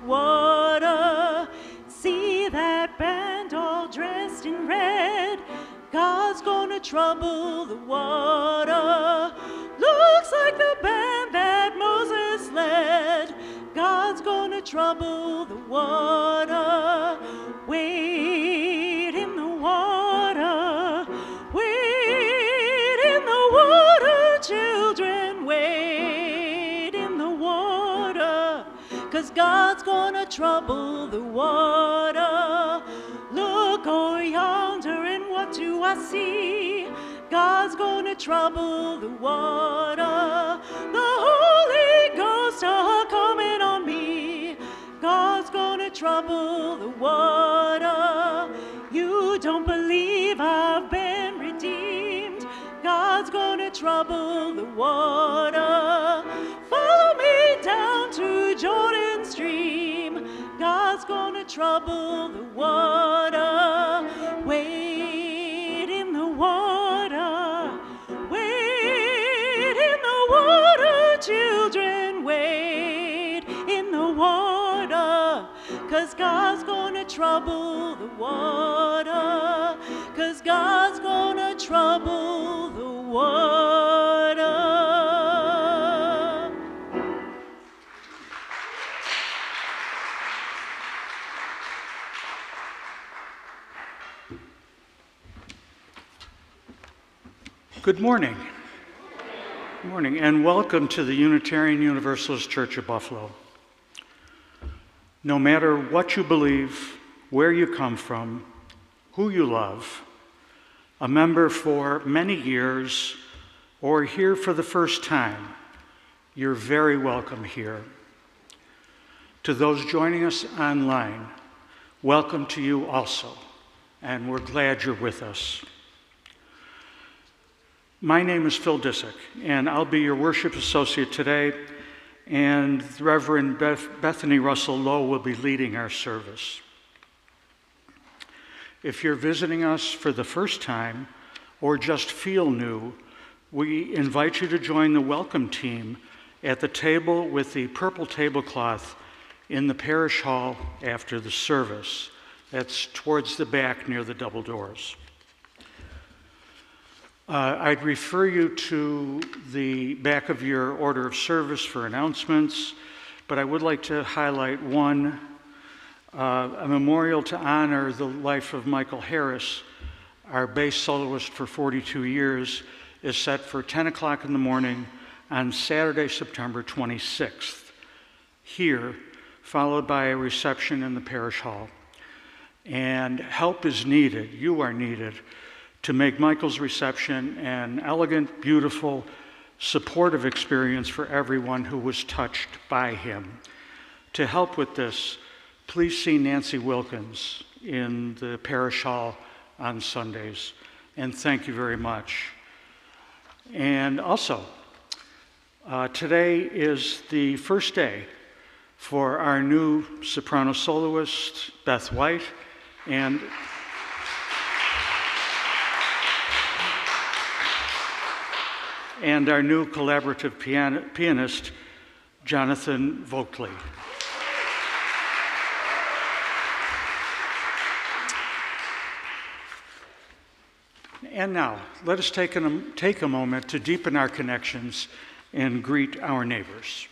water. See that band all dressed in red. God's gonna trouble the water. Looks like the band that Moses led. God's gonna trouble the water. Wade in the water. Wade in the water, children. Wade in the water. 'Cause God's gonna trouble the water. Look over yonder, and what do I see? God's gonna trouble the water. The Holy Ghost are coming on me. God's gonna trouble the water. You don't believe I've been redeemed. God's gonna trouble the water. Follow me down to Jordan stream. God's gonna trouble the water. Wade in the water. Wade in the water, children. Wade in the water. 'Cause God's gonna trouble the water. 'Cause God's gonna trouble the water. Good morning. Good morning, and welcome to the Unitarian Universalist Church of Buffalo. No matter what you believe, where you come from, who you love, a member for many years, or here for the first time, you're very welcome here. To those joining us online, welcome to you also, and we're glad you're with us. My name is Phil Disick, and I'll be your worship associate today, and Reverend Bethany Russell-Lowe will be leading our service. If you're visiting us for the first time or just feel new, we invite you to join the welcome team at the table with the purple tablecloth in the parish hall after the service. That's towards the back near the double doors. I'd refer you to the back of your order of service for announcements, but I would like to highlight one, a memorial to honor the life of Michael Harris, our bass soloist for 42 years, is set for 10 o'clock in the morning on Saturday, September 26th, here, followed by a reception in the parish hall. And help is needed, you are needed, to make Michael's reception an elegant, beautiful, supportive experience for everyone who was touched by him. To help with this, please see Nancy Wilkins in the parish hall on Sundays. And thank you very much. And also, today is the first day for our new soprano soloist, Beth White, and our new collaborative pianist, Jonathan Vogeley. And now, let us take a moment to deepen our connections and greet our neighbors.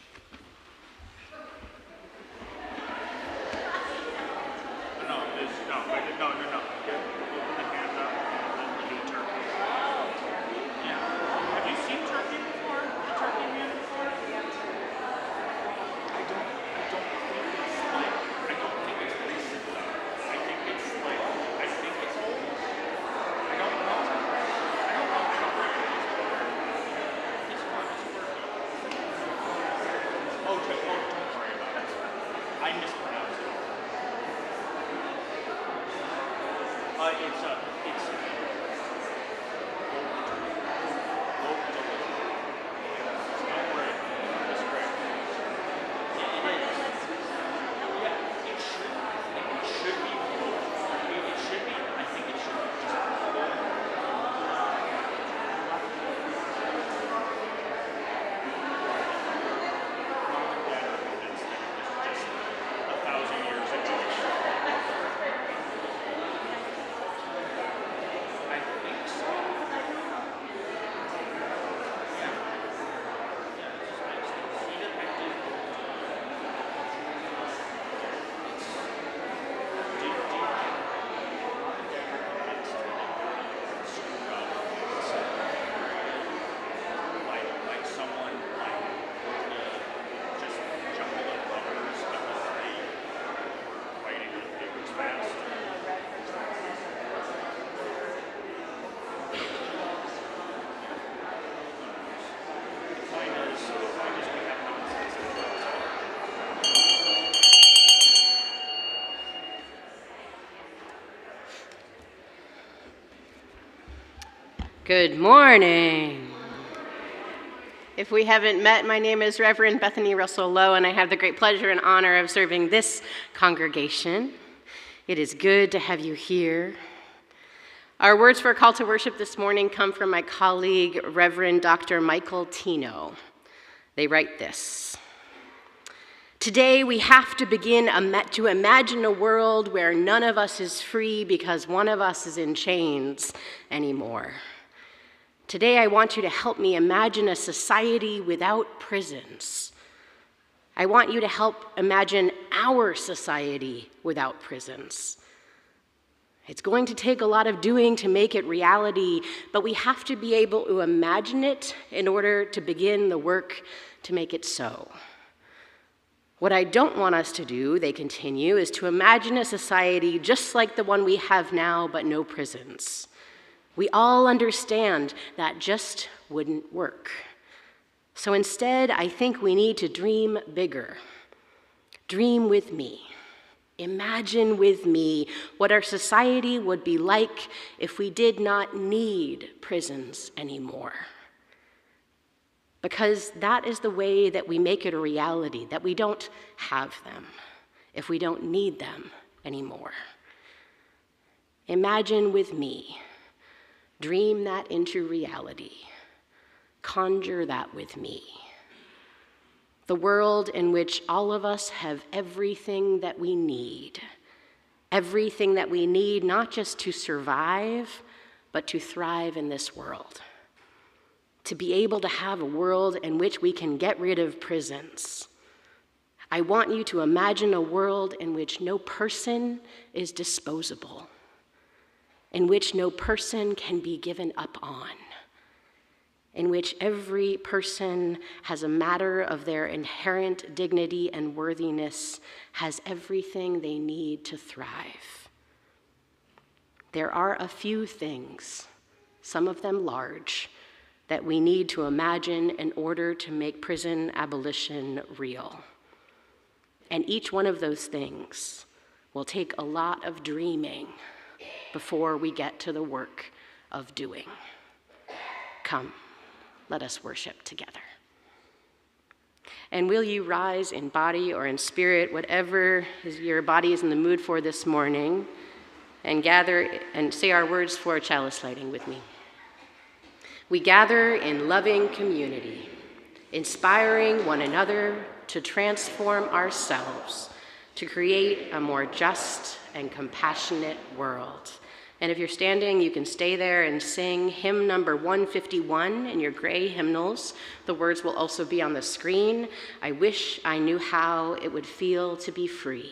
Good morning. If we haven't met, my name is Reverend Bethany Russell-Lowe, and I have the great pleasure and honor of serving this congregation. It is good to have you here. Our words for a call to worship this morning come from my colleague, Reverend Dr. Michael Tino. They write this: Today we have to begin to imagine a world where none of us is free because one of us is in chains anymore. Today I want you to help me imagine a society without prisons. I want you to help imagine our society without prisons. It's going to take a lot of doing to make it reality, but we have to be able to imagine it in order to begin the work to make it so. What I don't want us to do, they continue, is to imagine a society just like the one we have now, but no prisons. We all understand that just wouldn't work. So instead, I think we need to dream bigger. Dream with me. Imagine with me what our society would be like if we did not need prisons anymore. Because that is the way that we make it a reality, that we don't have them if we don't need them anymore. Imagine with me. Dream that into reality. Conjure that with me. The world in which all of us have everything that we need. Everything that we need not just to survive, but to thrive in this world. To be able to have a world in which we can get rid of prisons. I want you to imagine a world in which no person is disposable. In which no person can be given up on, in which every person has a matter of their inherent dignity and worthiness, has everything they need to thrive. There are a few things, some of them large, that we need to imagine in order to make prison abolition real. And each one of those things will take a lot of dreaming before we get to the work of doing. Come, let us worship together. And will you rise in body or in spirit, whatever your body is in the mood for this morning, and gather and say our words for chalice lighting with me. We gather in loving community, inspiring one another to transform ourselves, to create a more just and compassionate world. And if you're standing, you can stay there and sing hymn number 151 in your gray hymnals. The words will also be on the screen. I wish I knew how it would feel to be free.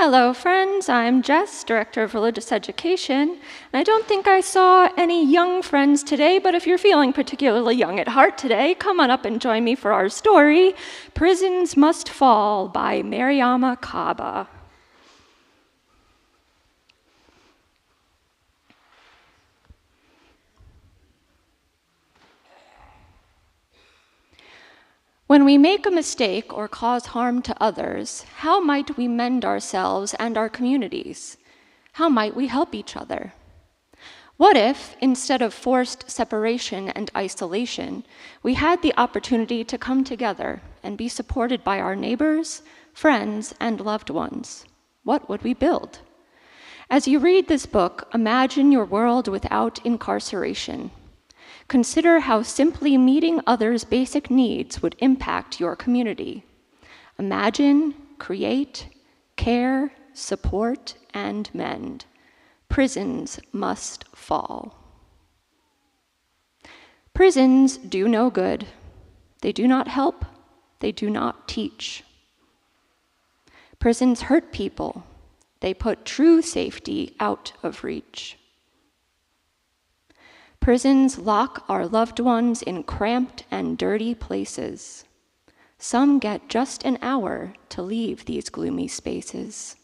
Hello, friends. I'm Jess, Director of Religious Education, and I don't think I saw any young friends today, but if you're feeling particularly young at heart today, come on up and join me for our story, Prisons Must Fall by Mariama Kaba. When we make a mistake or cause harm to others, how might we mend ourselves and our communities? How might we help each other? What if, instead of forced separation and isolation, we had the opportunity to come together and be supported by our neighbors, friends, and loved ones? What would we build? As you read this book, imagine your world without incarceration. Consider how simply meeting others' basic needs would impact your community. Imagine, create, care, support, and mend. Prisons must fall. Prisons do no good. They do not help. They do not teach. Prisons hurt people. They put true safety out of reach. Prisons lock our loved ones in cramped and dirty places. Some get just an hour to leave these gloomy spaces.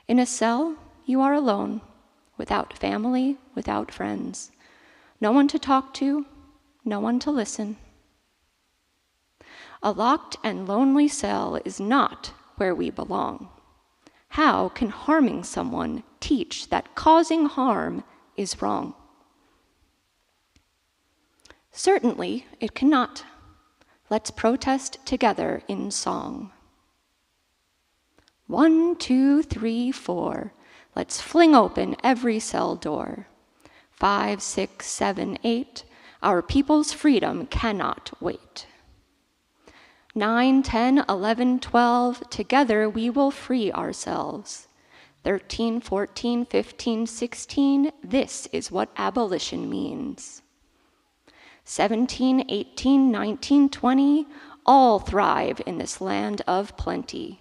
In a cell, you are alone, without family, without friends. No one to talk to, no one to listen. A locked and lonely cell is not where we belong. How can harming someone teach that causing harm is wrong? Certainly, it cannot. Let's protest together in song. 1, 2, 3, 4. Let's fling open every cell door. 5, 6, 7, 8. Our people's freedom cannot wait. 9, 10, 11, 12. Together we will free ourselves. 13, 14, 15, 16. This is what abolition means. 17, 18, 19, 20, all thrive in this land of plenty.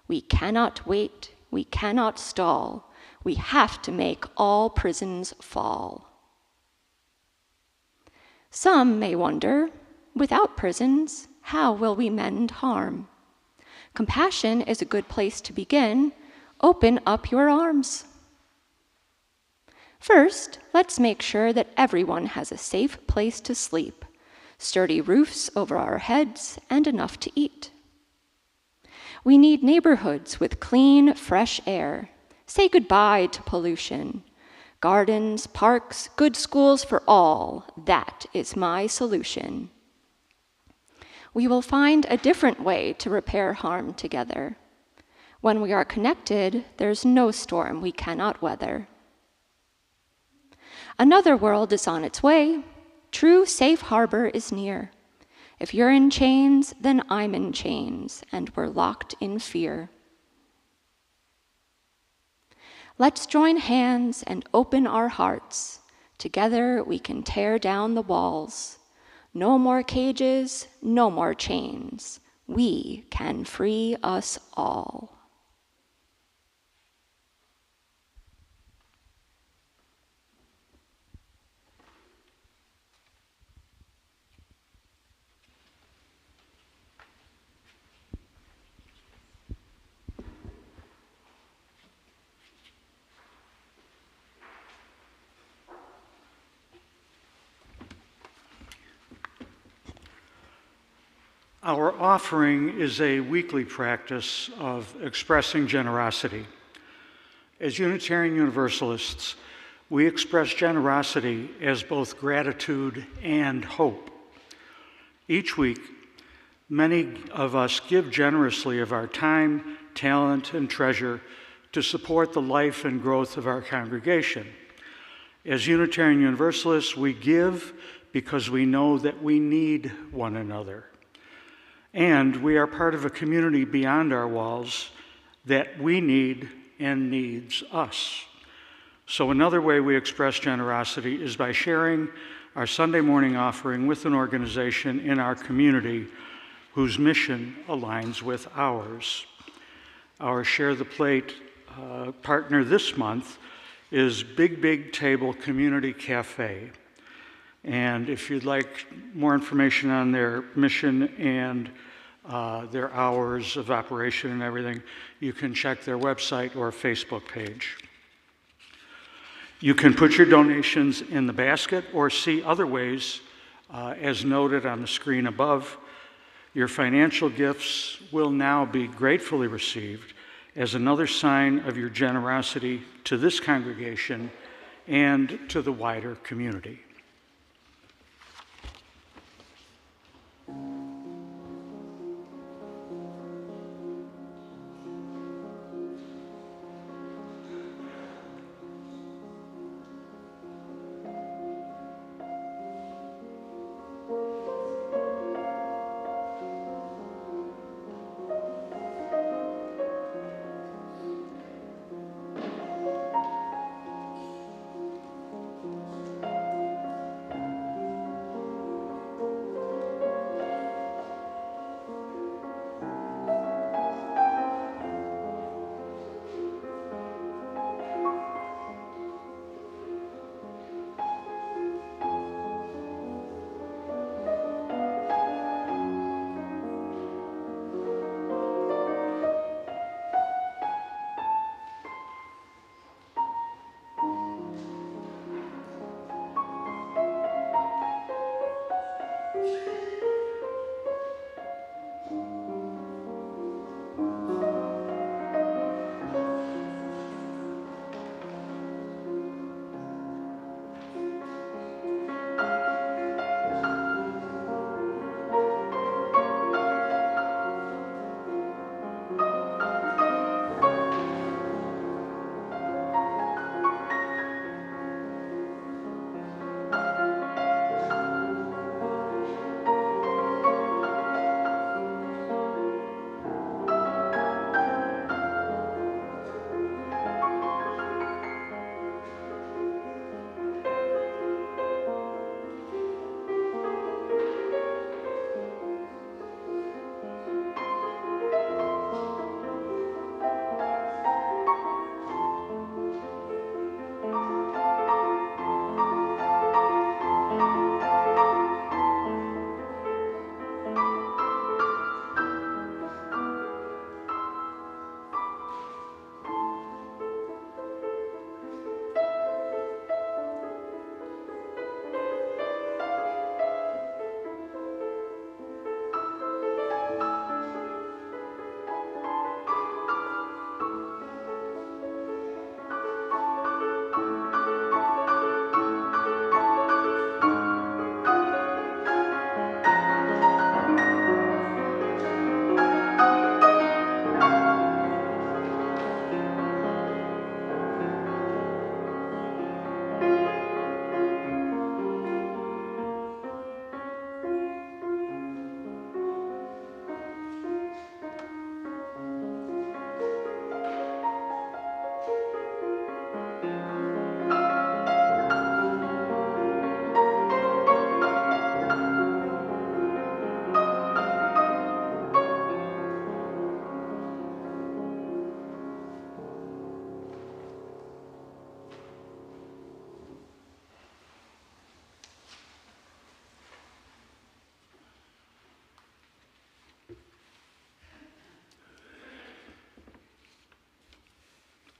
We cannot wait, we cannot stall. We have to make all prisons fall. Some may wonder, without prisons, how will we mend harm? Compassion is a good place to begin. Open up your arms. First, let's make sure that everyone has a safe place to sleep, sturdy roofs over our heads, and enough to eat. We need neighborhoods with clean, fresh air. Say goodbye to pollution. Gardens, parks, good schools for all. That is my solution. We will find a different way to repair harm together. When we are connected, there's no storm we cannot weather. Another world is on its way. True safe harbor is near. If you're in chains, then I'm in chains, and we're locked in fear. Let's join hands and open our hearts. Together we can tear down the walls. No more cages, no more chains. We can free us all. Our offering is a weekly practice of expressing generosity. As Unitarian Universalists, we express generosity as both gratitude and hope. Each week, many of us give generously of our time, talent, and treasure to support the life and growth of our congregation. As Unitarian Universalists, we give because we know that we need one another. And we are part of a community beyond our walls that we need and needs us. So another way we express generosity is by sharing our Sunday morning offering with an organization in our community whose mission aligns with ours. Our Share the Plate partner this month is Big Table Community Cafe. And if you'd like more information on their mission and their hours of operation and everything, you can check their website or Facebook page. You can put your donations in the basket or see other ways, as noted on the screen above. Your financial gifts will now be gratefully received as another sign of your generosity to this congregation and to the wider community.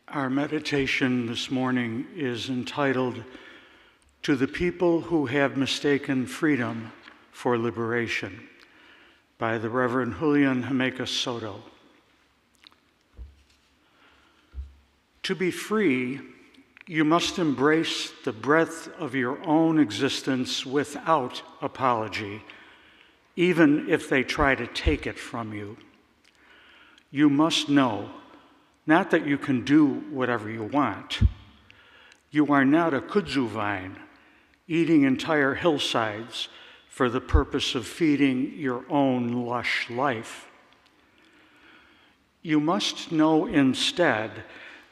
Our meditation this morning is entitled, "To the People Who Have Mistaken Freedom for Liberation," by the Reverend Julian Jimenez Soto. To be free, you must embrace the breadth of your own existence without apology, even if they try to take it from you. You must know, not that you can do whatever you want. You are not a kudzu vine, eating entire hillsides for the purpose of feeding your own lush life. You must know instead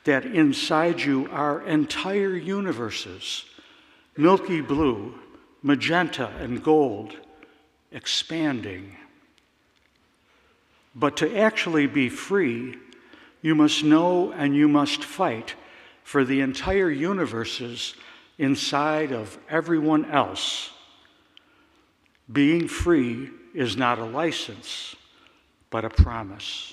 that inside you are entire universes, milky blue, magenta, and gold, expanding. But to actually be free, You must know and you must fight for the entire universes inside of everyone else. Being free is not a license, but a promise.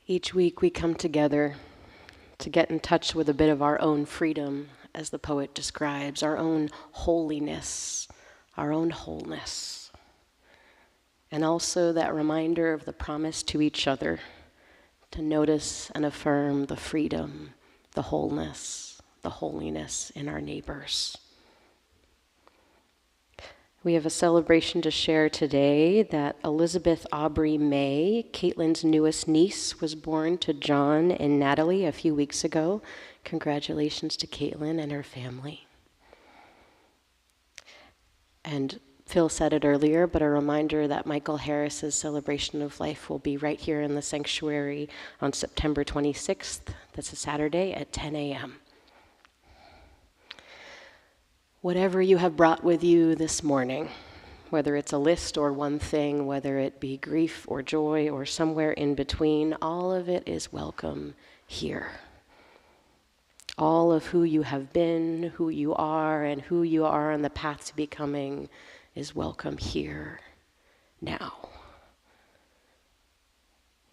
Each week we come together to get in touch with a bit of our own freedom, as the poet describes, our own holiness, our own wholeness. And also that reminder of the promise to each other to notice and affirm the freedom, the wholeness, the holiness in our neighbors. We have a celebration to share today that Elizabeth Aubrey May, Caitlin's newest niece, was born to John and Natalie a few weeks ago. Congratulations to Caitlin and her family. And Phil said it earlier, but a reminder that Michael Harris's celebration of life will be right here in the sanctuary on September 26th. That's a Saturday at 10 a.m. Whatever you have brought with you this morning, whether it's a list or one thing, whether it be grief or joy or somewhere in between, all of it is welcome here. All of who you have been, who you are, and who you are on the path to becoming is welcome here, now.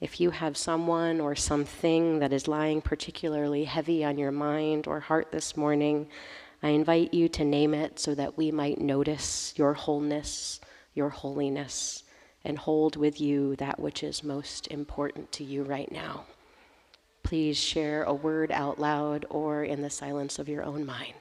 If you have someone or something that is lying particularly heavy on your mind or heart this morning, I invite you to name it so that we might notice your wholeness, your holiness, and hold with you that which is most important to you right now. Please share a word out loud or in the silence of your own mind.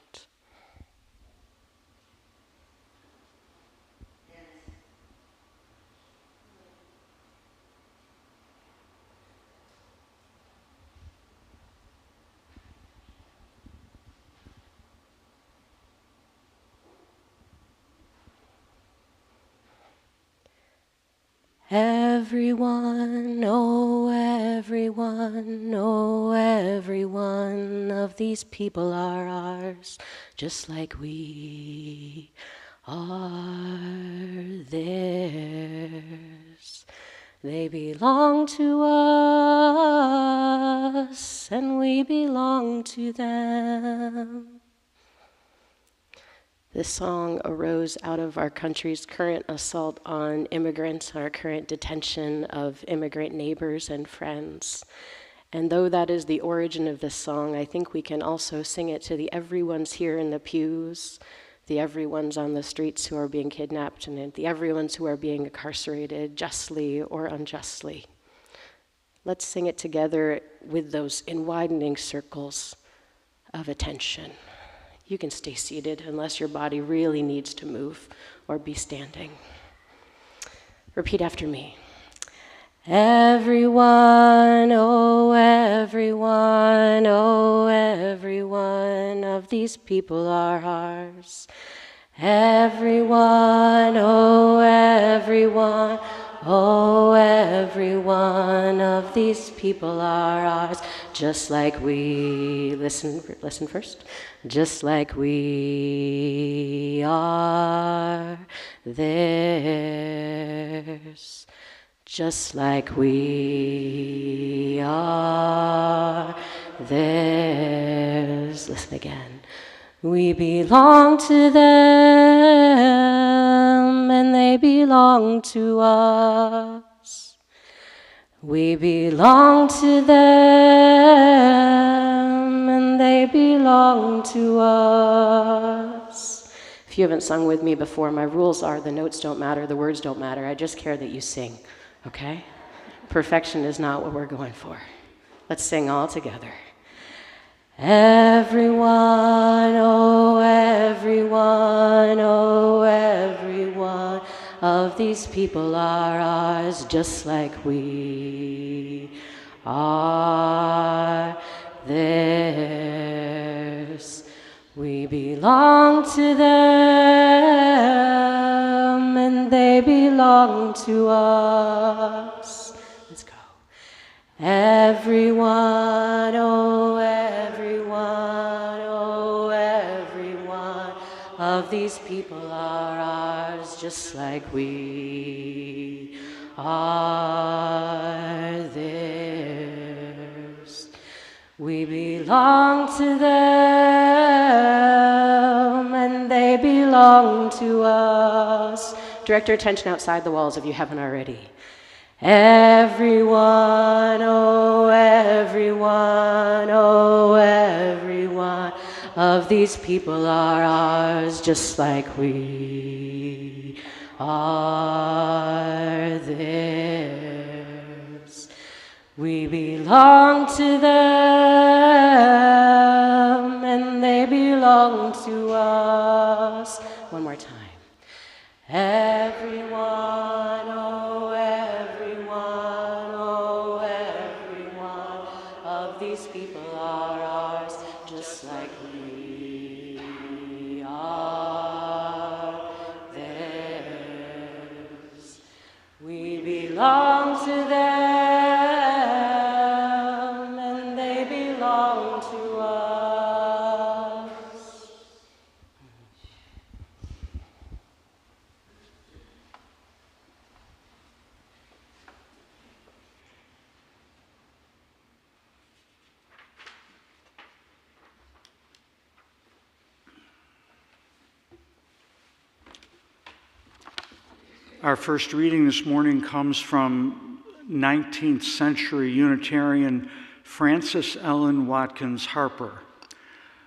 Everyone, oh everyone of these people are ours, just like we are theirs. They belong to us, and we belong to them. This song arose out of our country's current assault on immigrants, our current detention of immigrant neighbors and friends. And though that is the origin of this song, I think we can also sing it to the everyone's here in the pews, the everyone's on the streets who are being kidnapped, and the everyone's who are being incarcerated justly or unjustly. Let's sing it together with those in widening circles of attention. You can stay seated unless your body really needs to move or be standing. Repeat after me. Everyone, oh everyone of these people are ours. Everyone, oh everyone of these people are ours. Just like we, listen first. Just like we are theirs. Just like we are theirs. Listen again. We belong to them, and they belong to us. We belong to them, and they belong to us. If you haven't sung with me before, my rules are the notes don't matter, the words don't matter. I just care that you sing, okay? Perfection is not what we're going for. Let's sing all together. Everyone, oh everyone of these people are ours, just like we are theirs. We belong to them, and they belong to us. Let's go. Everyone, oh everyone these people are ours, just like we are theirs. We belong to them, and they belong to us. Direct your attention outside the walls if you haven't already. Everyone, oh everyone, oh everyone of these people are ours, just like we are theirs. We belong to them, and they belong to us. One more time. Everyone, oh everyone, oh everyone of these people are ours, just like we are theirs. We belong to them, and they belong to us. Our first reading this morning comes from 19th century Unitarian Frances Ellen Watkins Harper,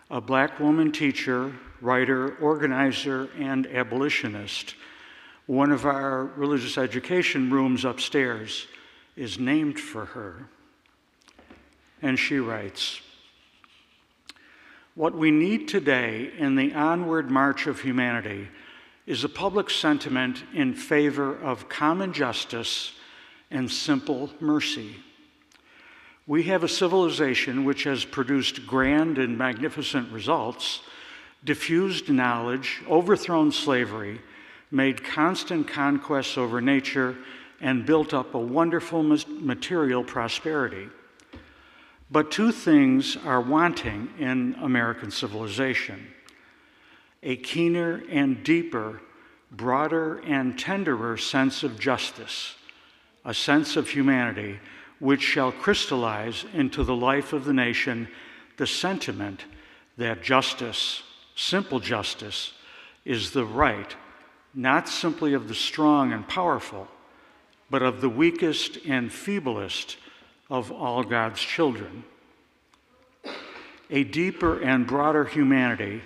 a black woman teacher, writer, organizer, and abolitionist. One of our religious education rooms upstairs is named for her. And she writes, "What we need today in the onward march of humanity is a public sentiment in favor of common justice and simple mercy. We have a civilization which has produced grand and magnificent results, diffused knowledge, overthrown slavery, made constant conquests over nature, and built up a wonderful material prosperity. But two things are wanting in American civilization: a keener and deeper, broader and tenderer sense of justice, a sense of humanity which shall crystallize into the life of the nation the sentiment that justice, simple justice, is the right, not simply of the strong and powerful, but of the weakest and feeblest of all God's children. A deeper and broader humanity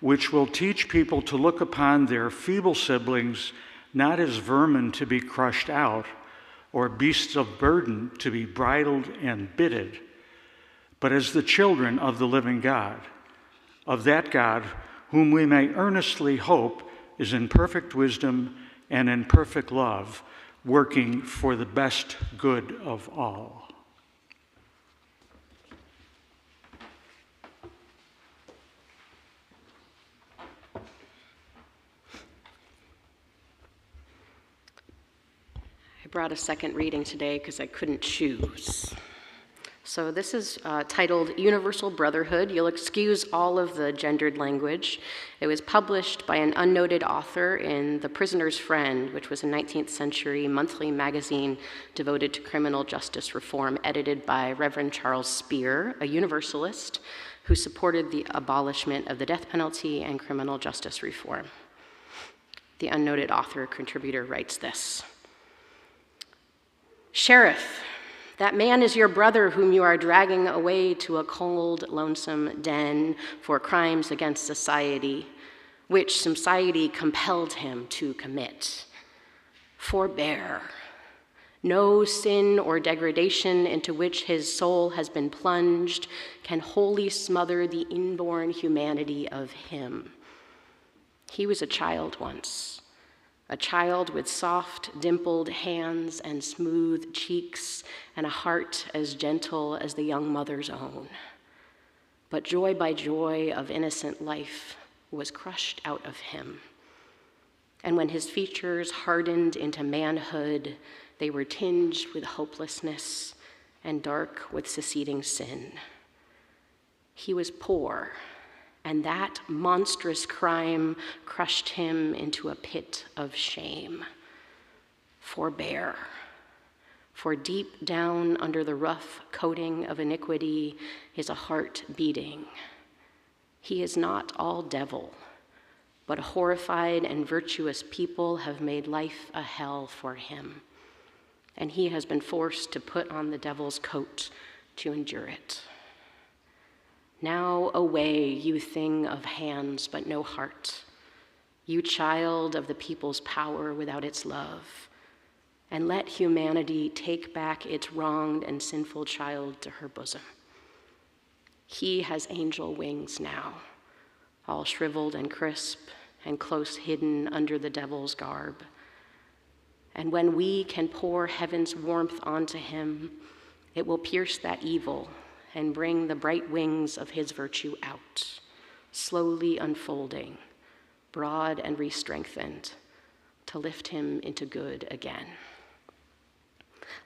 which will teach people to look upon their feeble siblings not as vermin to be crushed out or beasts of burden to be bridled and bitted, but as the children of the living God, of that God whom we may earnestly hope is in perfect wisdom and in perfect love, working for the best good of all." I brought a second reading today because I couldn't choose. So this is titled Universal Brotherhood. You'll excuse all of the gendered language. It was published by an unnoted author in The Prisoner's Friend, which was a 19th century monthly magazine devoted to criminal justice reform, edited by Reverend Charles Spear, a Universalist who supported the abolishment of the death penalty and criminal justice reform. The unnoted author contributor writes this: "Sheriff, that man is your brother whom you are dragging away to a cold, lonesome den for crimes against society, which society compelled him to commit. Forbear. No sin or degradation into which his soul has been plunged can wholly smother the inborn humanity of him. He was a child once, a child with soft, dimpled hands and smooth cheeks and a heart as gentle as the young mother's own. But joy by joy of innocent life was crushed out of him. And when his features hardened into manhood, they were tinged with hopelessness and dark with succeeding sin. He was poor and that monstrous crime crushed him into a pit of shame. Forbear, for deep down under the rough coating of iniquity is a heart beating. He is not all devil, but horrified and virtuous people have made life a hell for him, and he has been forced to put on the devil's coat to endure it. Now away, you thing of hands but no heart, you child of the people's power without its love, and let humanity take back its wronged and sinful child to her bosom. He has angel wings now, all shriveled and crisp and close hidden under the devil's garb. And when we can pour heaven's warmth onto him, it will pierce that evil and bring the bright wings of his virtue out, slowly unfolding, broad and re-strengthened, to lift him into good again.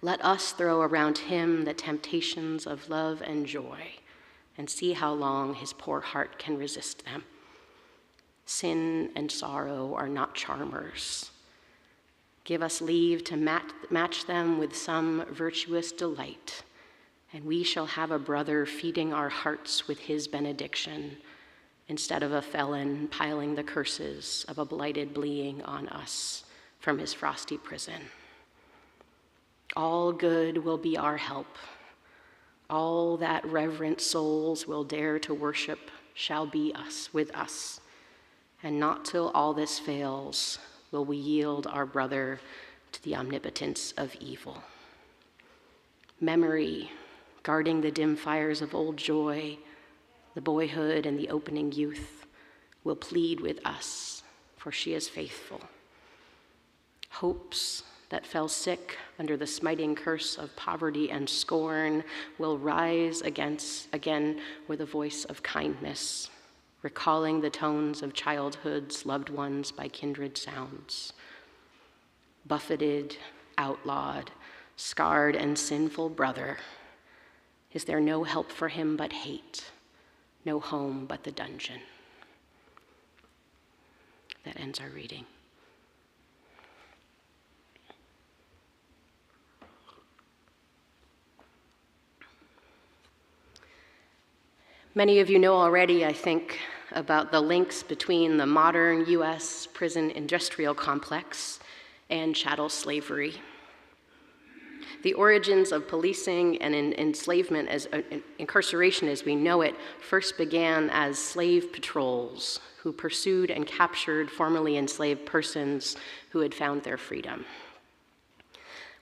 Let us throw around him the temptations of love and joy, and see how long his poor heart can resist them. Sin and sorrow are not charmers. Give us leave to match them with some virtuous delight, and we shall have a brother feeding our hearts with his benediction, instead of a felon piling the curses of a blighted being on us from his frosty prison. All good will be our help. All that reverent souls will dare to worship shall be us, with us, and not till all this fails will we yield our brother to the omnipotence of evil. Memory, guarding the dim fires of old joy, the boyhood and the opening youth, will plead with us, for she is faithful. Hopes that fell sick under the smiting curse of poverty and scorn will rise again with a voice of kindness, recalling the tones of childhood's loved ones by kindred sounds. Buffeted, outlawed, scarred and sinful brother, is there no help for him but hate, no home but the dungeon? That ends our reading. Many of you know already, I think, about the links between the modern U.S. prison industrial complex and chattel slavery. The origins of policing and enslavement as incarceration as we know it first began as slave patrols who pursued and captured formerly enslaved persons who had found their freedom.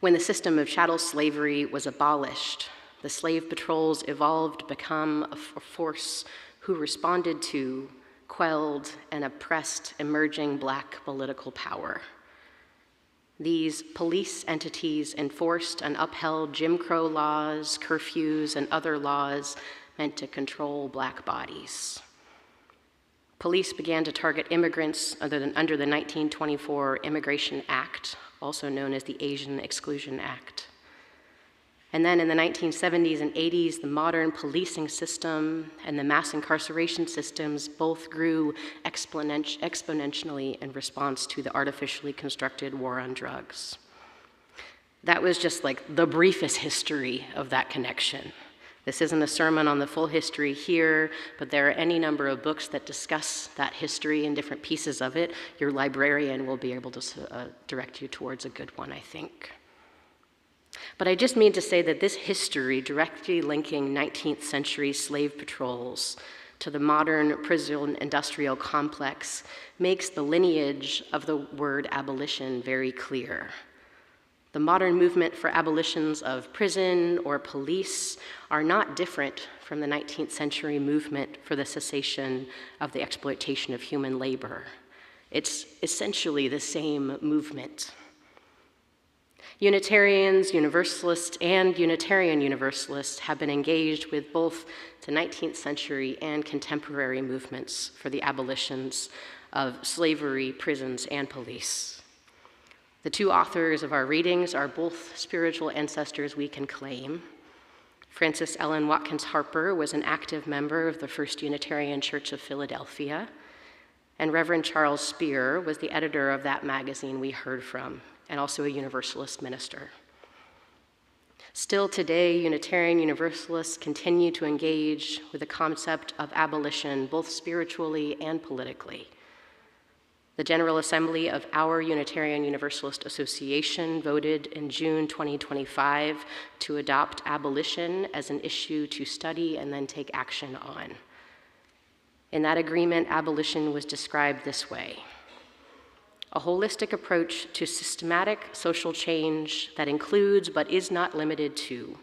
When the system of chattel slavery was abolished, the slave patrols evolved to become a force who responded to, quelled, and oppressed emerging Black political power. These police entities enforced and upheld Jim Crow laws, curfews, and other laws meant to control Black bodies. Police began to target immigrants under the 1924 Immigration Act, also known as the Asian Exclusion Act. And then in the 1970s and 80s, the modern policing system and the mass incarceration systems both grew exponentially in response to the artificially constructed war on drugs. That was just like the briefest history of that connection. This isn't a sermon on the full history here, but there are any number of books that discuss that history and different pieces of it. Your librarian will be able to direct you towards a good one, I think. But I just mean to say that this history directly linking 19th century slave patrols to the modern prison industrial complex makes the lineage of the word abolition very clear. The modern movement for abolitions of prison or police are not different from the 19th century movement for the cessation of the exploitation of human labor. It's essentially the same movement. Unitarians, Universalists, and Unitarian Universalists have been engaged with both the 19th century and contemporary movements for the abolitions of slavery, prisons, and police. The two authors of our readings are both spiritual ancestors we can claim. Frances Ellen Watkins Harper was an active member of the First Unitarian Church of Philadelphia, and Reverend Charles Spear was the editor of that magazine we heard from, and also a Universalist minister. Still today, Unitarian Universalists continue to engage with the concept of abolition, both spiritually and politically. The General Assembly of our Unitarian Universalist Association voted in June 2025 to adopt abolition as an issue to study and then take action on. In that agreement, abolition was described this way: a holistic approach to systematic social change that includes, but is not limited to,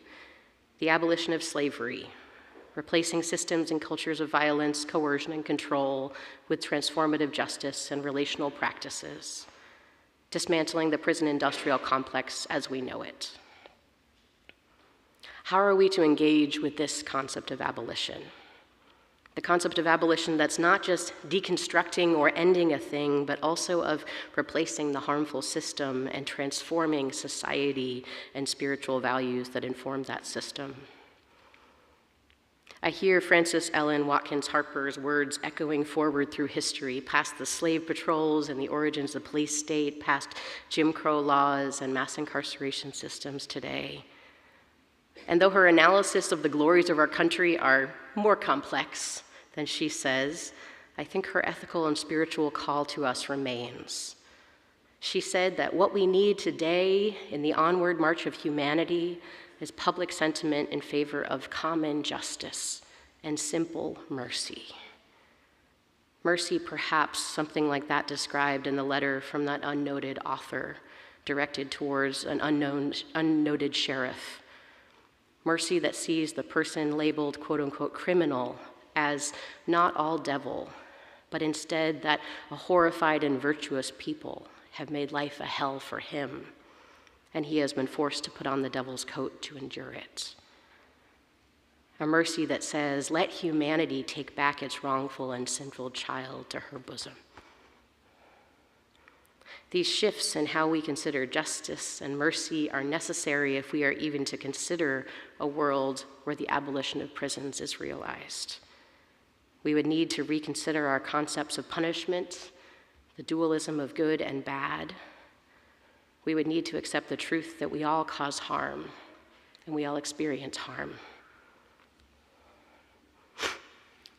the abolition of slavery, replacing systems and cultures of violence, coercion, and control with transformative justice and relational practices, dismantling the prison industrial complex as we know it. How are we to engage with this concept of abolition? The concept of abolition that's not just deconstructing or ending a thing, but also of replacing the harmful system and transforming society and spiritual values that inform that system. I hear Frances Ellen Watkins Harper's words echoing forward through history, past the slave patrols and the origins of the police state, past Jim Crow laws and mass incarceration systems today. And though her analysis of the glories of our country are more complex than she says, I think her ethical and spiritual call to us remains. She said that what we need today in the onward march of humanity is public sentiment in favor of common justice and simple mercy. Mercy, perhaps something like that described in the letter from that unnoted author directed towards an unnoted sheriff. Mercy that sees the person labeled quote-unquote criminal as not all devil, but instead that a horrified and virtuous people have made life a hell for him, and he has been forced to put on the devil's coat to endure it. A mercy that says, let humanity take back its wrongful and sinful child to her bosom. These shifts in how we consider justice and mercy are necessary if we are even to consider a world where the abolition of prisons is realized. We would need to reconsider our concepts of punishment, the dualism of good and bad. We would need to accept the truth that we all cause harm and we all experience harm.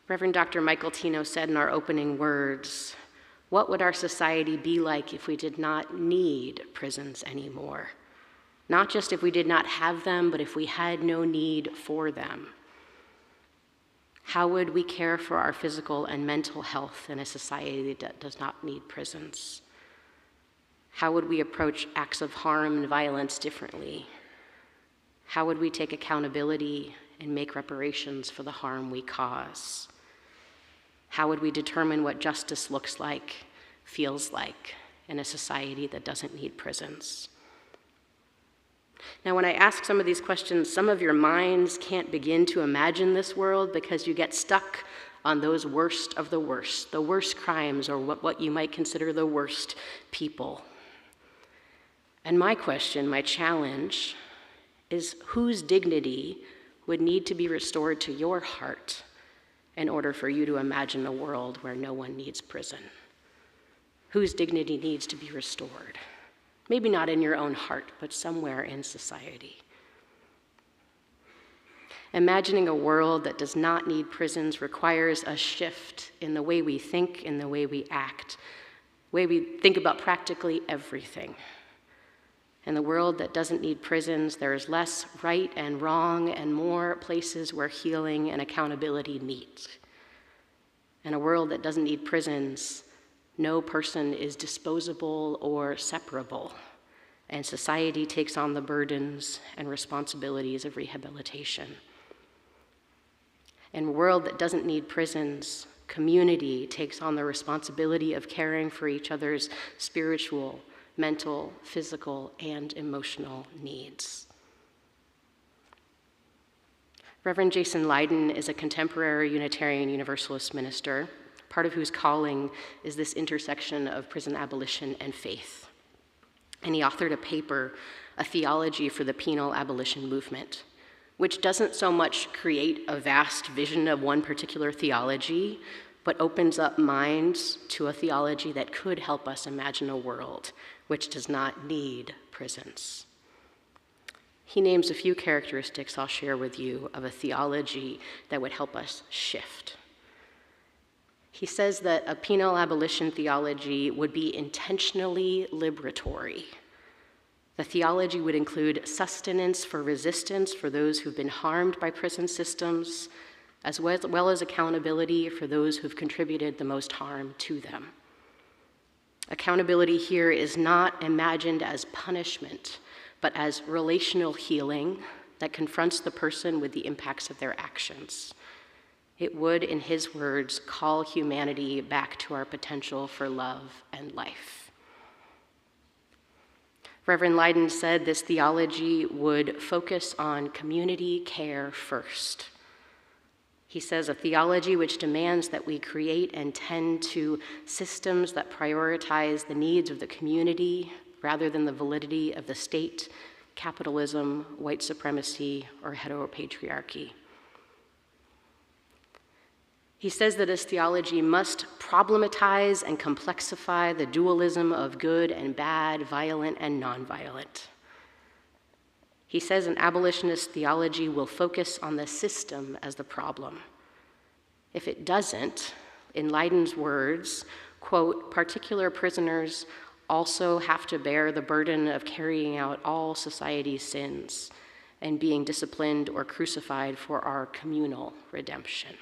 Reverend Dr. Michael Tino said in our opening words, what would our society be like if we did not need prisons anymore? Not just if we did not have them, but if we had no need for them. How would we care for our physical and mental health in a society that does not need prisons? How would we approach acts of harm and violence differently? How would we take accountability and make reparations for the harm we cause? How would we determine what justice looks like, feels like, in a society that doesn't need prisons? Now, when I ask some of these questions, some of your minds can't begin to imagine this world because you get stuck on those worst of the worst crimes, or what you might consider the worst people. And my question, my challenge, is whose dignity would need to be restored to your heart in order for you to imagine a world where no one needs prison? Whose dignity needs to be restored? Maybe not in your own heart, but somewhere in society. Imagining a world that does not need prisons requires a shift in the way we think, in the way we act, the way we think about practically everything. In the world that doesn't need prisons, there is less right and wrong and more places where healing and accountability meet. In a world that doesn't need prisons, no person is disposable or separable, and society takes on the burdens and responsibilities of rehabilitation. In a world that doesn't need prisons, community takes on the responsibility of caring for each other's spiritual, mental, physical, and emotional needs. Reverend Jason Leiden is a contemporary Unitarian Universalist minister, part of whose calling is this intersection of prison abolition and faith. And he authored a paper, A Theology for the Penal Abolition Movement, which doesn't so much create a vast vision of one particular theology, but opens up minds to a theology that could help us imagine a world which does not need prisons. He names a few characteristics I'll share with you of a theology that would help us shift. He says that a penal abolition theology would be intentionally liberatory. The theology would include sustenance for resistance for those who've been harmed by prison systems, as well as accountability for those who've contributed the most harm to them. Accountability here is not imagined as punishment, but as relational healing that confronts the person with the impacts of their actions. It would, in his words, call humanity back to our potential for love and life. Reverend Leiden said this theology would focus on community care first. He says a theology which demands that we create and tend to systems that prioritize the needs of the community rather than the validity of the state, capitalism, white supremacy, or heteropatriarchy. He says that his theology must problematize and complexify the dualism of good and bad, violent and nonviolent. He says an abolitionist theology will focus on the system as the problem. If it doesn't, in Leiden's words, quote, particular prisoners also have to bear the burden of carrying out all society's sins and being disciplined or crucified for our communal redemption.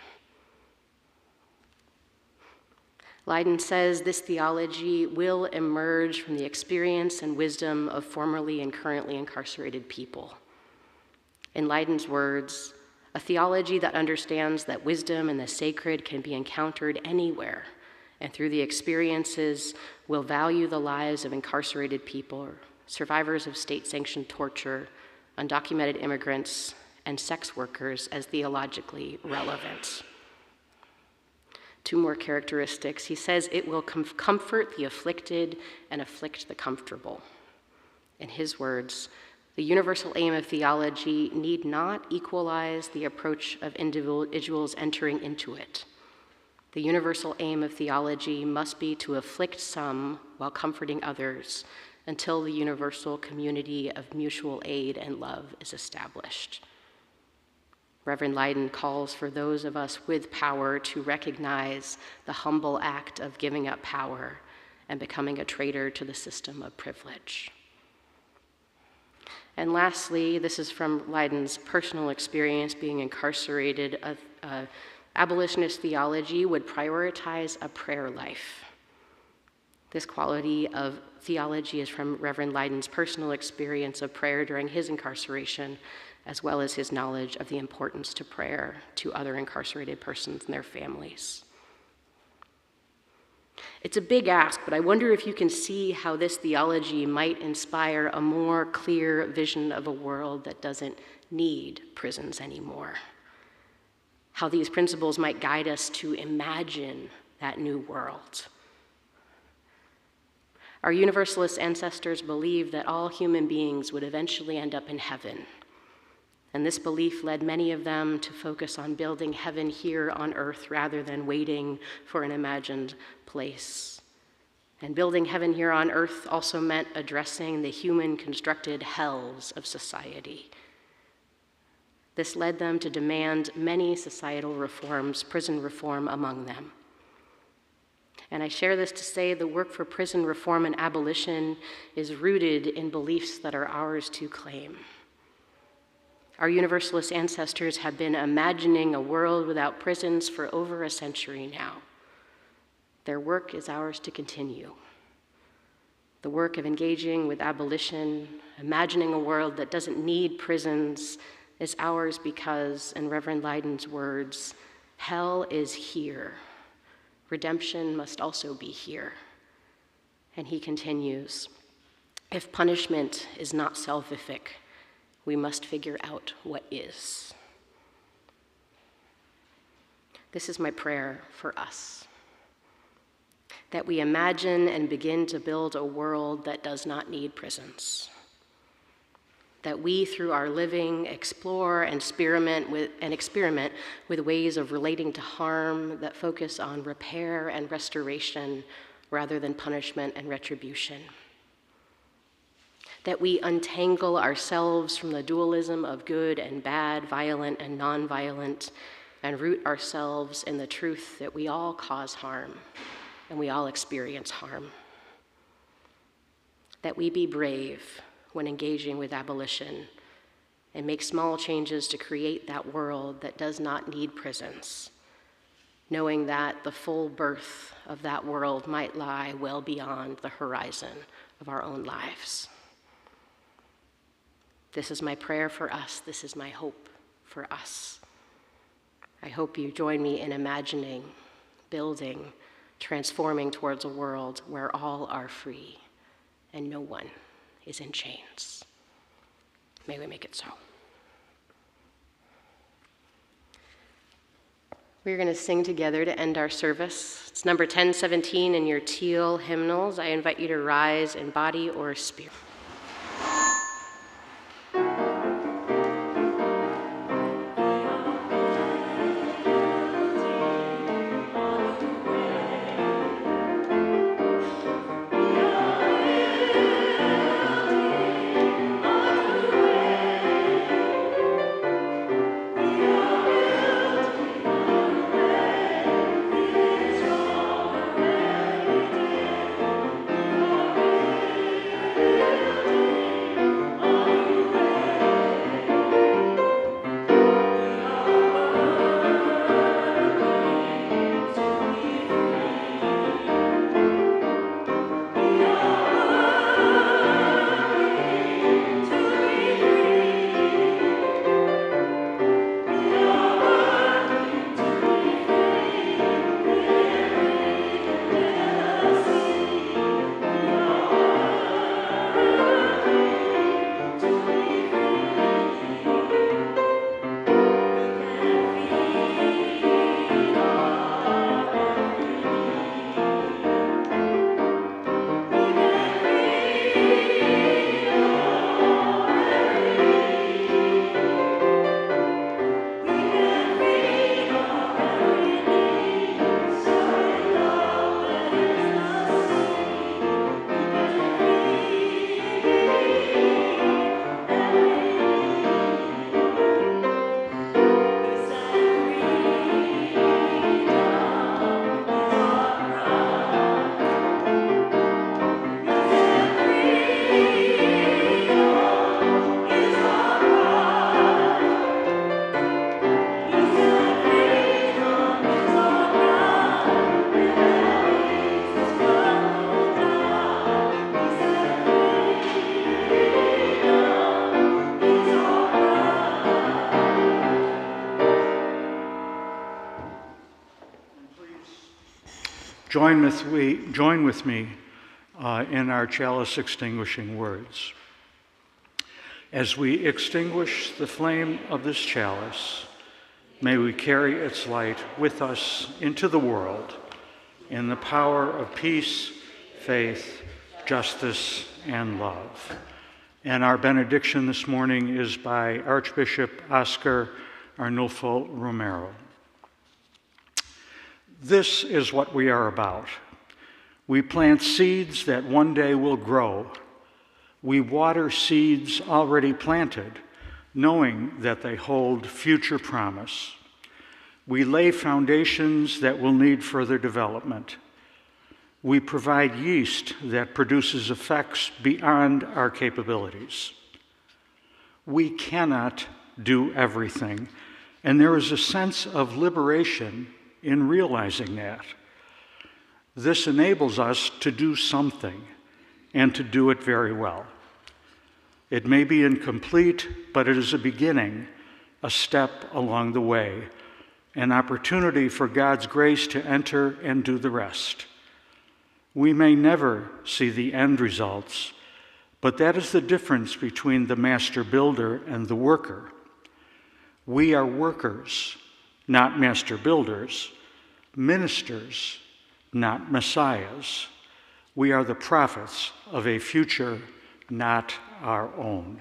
Leiden says this theology will emerge from the experience and wisdom of formerly and currently incarcerated people. In Leiden's words, a theology that understands that wisdom and the sacred can be encountered anywhere, and through the experiences will value the lives of incarcerated people, survivors of state-sanctioned torture, undocumented immigrants, and sex workers as theologically relevant. Two more characteristics. He says it will comfort the afflicted and afflict the comfortable. In his words, the universal aim of theology need not equalize the approach of individuals entering into it. The universal aim of theology must be to afflict some while comforting others until the universal community of mutual aid and love is established. Reverend Leiden calls for those of us with power to recognize the humble act of giving up power and becoming a traitor to the system of privilege. And lastly, this is from Leiden's personal experience being incarcerated. Abolitionist theology would prioritize a prayer life. This quality of theology is from Reverend Leiden's personal experience of prayer during his incarceration, as well as his knowledge of the importance to prayer to other incarcerated persons and their families. It's a big ask, but I wonder if you can see how this theology might inspire a more clear vision of a world that doesn't need prisons anymore. How these principles might guide us to imagine that new world. Our Universalist ancestors believed that all human beings would eventually end up in heaven. And this belief led many of them to focus on building heaven here on earth rather than waiting for an imagined place. And building heaven here on earth also meant addressing the human-constructed hells of society. This led them to demand many societal reforms, prison reform among them. And I share this to say the work for prison reform and abolition is rooted in beliefs that are ours to claim. Our Universalist ancestors have been imagining a world without prisons for over a century now. Their work is ours to continue. The work of engaging with abolition, imagining a world that doesn't need prisons, is ours because, in Reverend Leiden's words, hell is here. Redemption must also be here. And he continues, if punishment is not salvific, we must figure out what is. This is my prayer for us, that we imagine and begin to build a world that does not need prisons, that we, through our living, explore and experiment with ways of relating to harm that focus on repair and restoration rather than punishment and retribution. That we untangle ourselves from the dualism of good and bad, violent and nonviolent, and root ourselves in the truth that we all cause harm and we all experience harm. That we be brave when engaging with abolition and make small changes to create that world that does not need prisons, knowing that the full birth of that world might lie well beyond the horizon of our own lives. This is my prayer for us. This is my hope for us. I hope you join me in imagining, building, transforming towards a world where all are free and no one is in chains. May we make it so. We're going to sing together to end our service. It's number 1017 in your teal hymnals. I invite you to rise in body or spirit. Join with me in our chalice extinguishing words. As we extinguish the flame of this chalice, may we carry its light with us into the world in the power of peace, faith, justice, and love. And our benediction this morning is by Archbishop Oscar Arnulfo Romero. This is what we are about. We plant seeds that one day will grow. We water seeds already planted, knowing that they hold future promise. We lay foundations that will need further development. We provide yeast that produces effects beyond our capabilities. We cannot do everything, and there is a sense of liberation in realizing that. This enables us to do something and to do it very well. It may be incomplete, but it is a beginning, a step along the way, an opportunity for God's grace to enter and do the rest. We may never see the end results, but that is the difference between the master builder and the worker. We are workers, not master builders, ministers, not messiahs. We are the prophets of a future not our own.